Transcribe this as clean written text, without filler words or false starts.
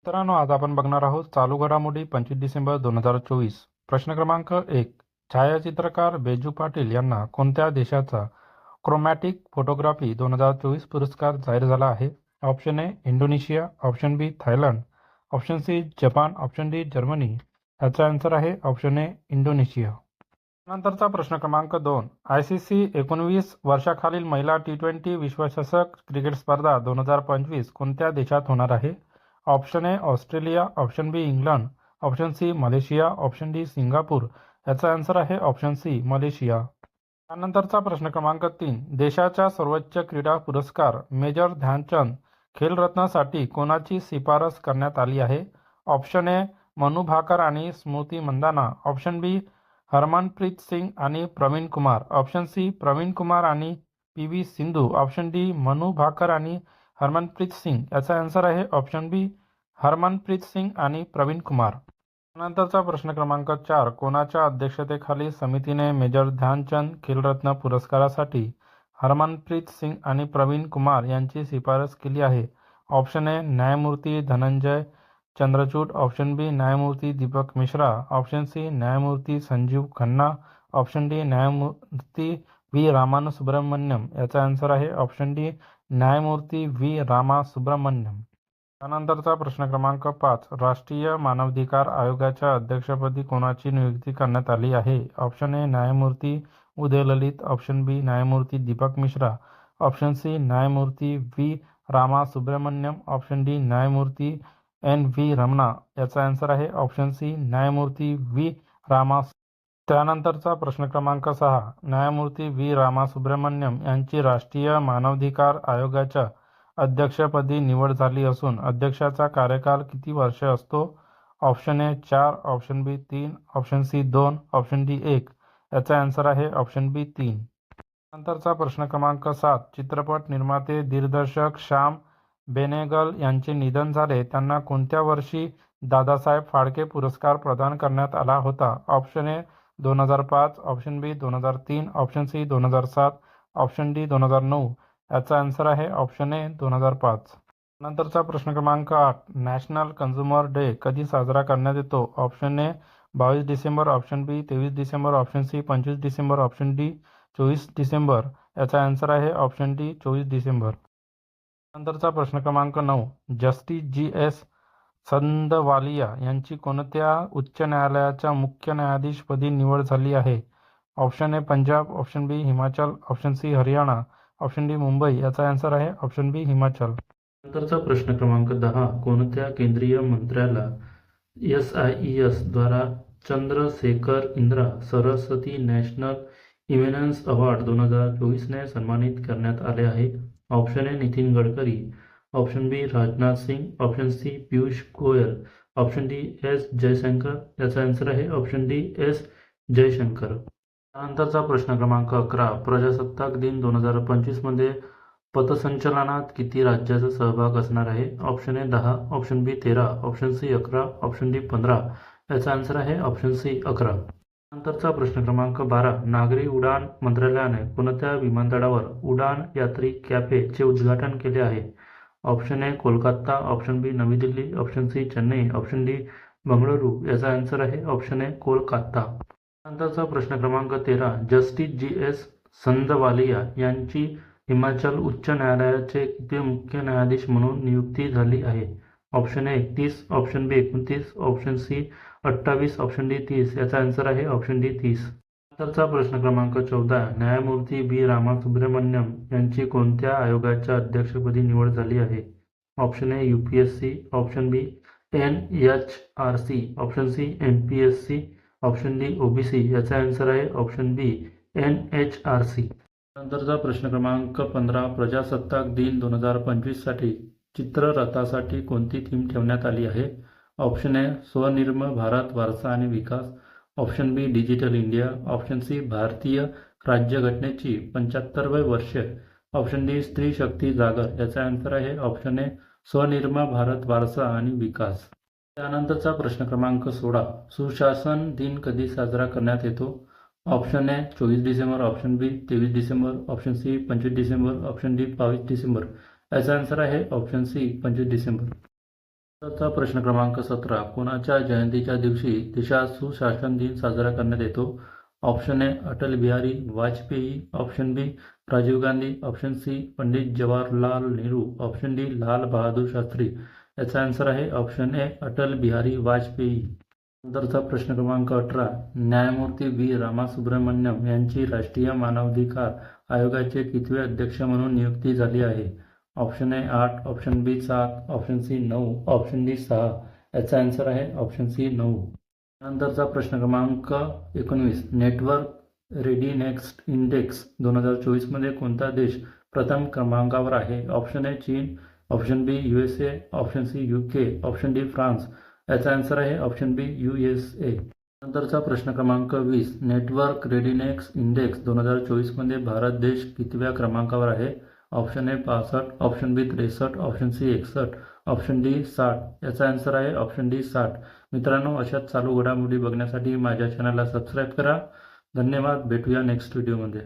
मित्रांनो, आज आपण बघणार आहोत चालू घडामोडी 25 डिसेंबर 2024. प्रश्न क्रमांक 1. छायाचित्रकार बेजू पाटील यांना कोणत्या देशाचा क्रोमॅटिक फोटोग्राफी 2024 पुरस्कार जाहीर झाला आहे? Option A Indonesia, option B Thailand, option C Japan, option D Germany. याचा आन्सर आहे ऑप्शन ए इंडोनेशिया. नंतरचा प्रश्न क्रमांक 2. ICC 19 वर्षाखालील महिला T20 विश्वचषक क्रिकेट स्पर्धा 2025 कोणत्या देशात होणार आहे? Option A Australia, option B England, option C Malaysia, option D Singapore. याचा आन्सर आहे ऑप्शन सी मलेशिया. त्यानंतरचा प्रश्न क्रमांक 3. देशाचा सर्वोच्च क्रीडा पुरस्कार मेजर ध्यानचंद खेलरत्नसाठी कोणाची शिफारस करण्यात आली आहे? ऑप्शन ए मनू भाकर आणि स्मृती मंदाना, ऑप्शन बी हरमनप्रीत सिंग आणि प्रवीण कुमार, ऑप्शन सी प्रवीण कुमार आणि PV Sindhu, option D Manu Bhaker आणि हरमनप्रीत सिंग. याचा आन्सर आहे ऑप्शन बी हरमनप्रीत सिंग आणि प्रवीण कुमार. नंतरचा प्रश्न क्रमांक 4. कोणाच्या अध्यक्षतेखाली समितीने मेजर ध्यानचंद खेलरत्न पुरस्कारासाठी हरमनप्रीत सिंग आणि प्रवीण कुमार यांची शिफारस केली आहे? ऑप्शन ए न्यायमूर्ती धनंजय चंद्रचूड, ऑप्शन बी न्यायमूर्ती दीपक मिश्रा, ऑप्शन सी न्यायमूर्ती संजीव खन्ना, ऑप्शन डी न्यायमूर्ती V रामासुब्रमण्यम. याचा आन्सर आहे ऑप्शन डी न्यायमूर्ती V रामासुब्रमण्यम. त्यानंतरचा प्रश्न क्रमांक 5. राष्ट्रीय मानवाधिकार आयोगाच्या अध्यक्षपदी कोणाची नियुक्ती करण्यात आली आहे? ऑप्शन ए न्यायमूर्ती उदय ललित, ऑप्शन बी न्यायमूर्ती दीपक मिश्रा, ऑप्शन सी न्यायमूर्ती V रामासुब्रमण्यम, ऑप्शन डी न्यायमूर्ती NV रमणा. याचा आन्सर आहे ऑप्शन सी न्यायमूर्ती V रामा. त्यानंतरचा प्रश्न क्रमांक 6. न्यायमूर्ती V रामासुब्रमण्यम यांची राष्ट्रीय मानवाधिकार आयोगाच्या अध्यक्षपदी निवड झाली असून अध्यक्षाचा कार्यकाल किती वर्षे असतो? Option A 4, option B 3, option C 2, option D 1. याचा आन्सर आहे ऑप्शन बी 3. नंतरचा प्रश्न क्रमांक 7. चित्रपट निर्माते दिग्दर्शक श्याम बेनेगल यांचे निधन झाले, त्यांना कोणत्या वर्षी दादासाहेब फाळके पुरस्कार प्रदान करण्यात आला होता? Option A 2005, option B 2003, option C 2007, option D 2009. याचा आन्सर आहे ऑप्शन ए 2005. नंतरचा प्रश्न क्रमांक 8. नॅशनल कन्झ्युमर डे कधी साजरा करण्यात येतो? Option A 22 December, option B 23 December, option C 25 December, option D 24 December. याचा आन्सर आहे ऑप्शन डी 24 डिसेंबर. नंतरचा प्रश्न क्रमांक 9. जस्टिस GS संदवालिया यांची कोणत्या उच्च न्यायालयाच्या मुख्य न्यायाधीशपदी निवड झाली आहे? Option A Punjab, option B Himachal, option C Haryana, option D Mumbai. याचा आन्सर आहे ऑप्शन बी हिमाचल. नंतरचा प्रश्न क्रमांक 10. कोणत्या केंद्रीय मंत्र्याला SIES द्वारा Chandrashekhar Indira Saraswati national eminence award 2024 ने सन्मानित करण्यात आले आहे? Option A Nitin Gadkari, option B Rajnath Singh, option C Piyush Goyal, option D S Jaishankar. याचा आन्सर आहे ऑप्शन डी S जयशंकर. त्यानंतरचा प्रश्न क्रमांक 11. प्रजासत्ताक दिन 2025 मध्ये पथसंचलनात किती राज्याचा सहभाग असणार आहे? Option A 10, option B 13, option C 11, option D 15. याचा आन्सर आहे ऑप्शन सी 11. नंतरचा प्रश्न क्रमांक 12. नागरी उड्डाण मंत्रालयाने कोणत्या विमानतळावर उडान यात्री कॅफे चे उद्घाटन केले आहे? Option A Kolkata, option B Navi Delhi, option C Chennai, option D Bengaluru. याचा आन्सर आहे ऑप्शन ए कोलकाता. नंतरचा प्रश्न क्रमांक 13. जस्टिस GS संदवालिया यांची हिमाचल उच्च न्यायालयाचे किती मुख्य न्यायाधीश म्हणून नियुक्ती झाली आहे? Option A 31, option B 29, option C 28, option D 30. याचा आन्सर आहे ऑप्शन डी 30. नंतरचा प्रश्न क्रमांक 14. न्यायमूर्ती V रामासुब्रमण्यम यांची कोणत्या आयोगाच्या अध्यक्षपदी निवड झाली आहे? Option A UPSC, option B NHRC, option C MPSC, option D OBC. याचा आन्सर आहे ऑप्शन बी NHRC. नंतरचा प्रश्न क्रमांक 15. प्रजासत्ताक दिन 2025 साठी चित्ररथासाठी कोणती थीम ठेवण्यात आली आहे? ऑप्शन ए स्वनिर्मित भारत वारसा आणि विकास, ऑप्शन बी डिजिटल इंडिया, ऑप्शन सी भारतीय राज्यघटनेची 75वे वर्ष, ऑप्शन डी स्त्री शक्ती जागर. याचा आन्सर आहे ऑप्शन ए स्वनिर्मित भारत वारसा आणि विकास. त्यानंतरचा प्रश्न क्रमांक 16. सुशासन दिन कधी साजरा करण्यात येतो? Option A 24 December, option B 23 December, option C 25 December, option D 22 December. याचा आन्सर आहे ऑप्शन सी 25 डिसेंबर. आजचा प्रश्न क्रमांक 17. कोणाच्या जयंतीच्या दिवशी देशात सुशासन दिन साजरा करण्यात येतो? Option A Atal Bihari Vajpayee, option B Rajiv Gandhi, option C Pandit Jawaharlal Nehru, option D Lal Bahadur Shastri. याचा आन्सर आहे ऑप्शन ए अटल बिहारी वाजपेयी. नंतरचा प्रश्न क्रमांक 18. न्यायमूर्ती व्ही रामासुब्रमण्यम यांची राष्ट्रीय मानवाधिकार आयोगाचे कितवे अध्यक्ष म्हणून नियुक्ती झाली आहे? Option A 8, option B 7, option C 9, option D 6. याचा आन्सर आहे ऑप्शन सी 9. नंतरचा प्रश्न क्रमांक 19. नेटवर्क रेडीनेस इंडेक्स 2024 मध्ये कोणता देश प्रथम क्रमांकावर आहे? ऑप्शन ए चीन, option B USA, option C UK, option D France. याचा आन्सर आहे ऑप्शन बी USA. नंतरचा प्रश्न क्रमांक 20. नेटवर्क रेडीनेस इंडेक्स 2024 मध्ये भारत देश कितव्या क्रमांकावर आहे? Option A 65, option B 63, option C 61, option D 60. याचा आन्सर आहे ऑप्शन डी 60. मित्रांनो, अशाच चालू घडामोडी बघण्यासाठी माझ्या चॅनलला सबस्क्राईब करा. धन्यवाद. भेटूया नेक्स्ट व्हिडिओमध्ये.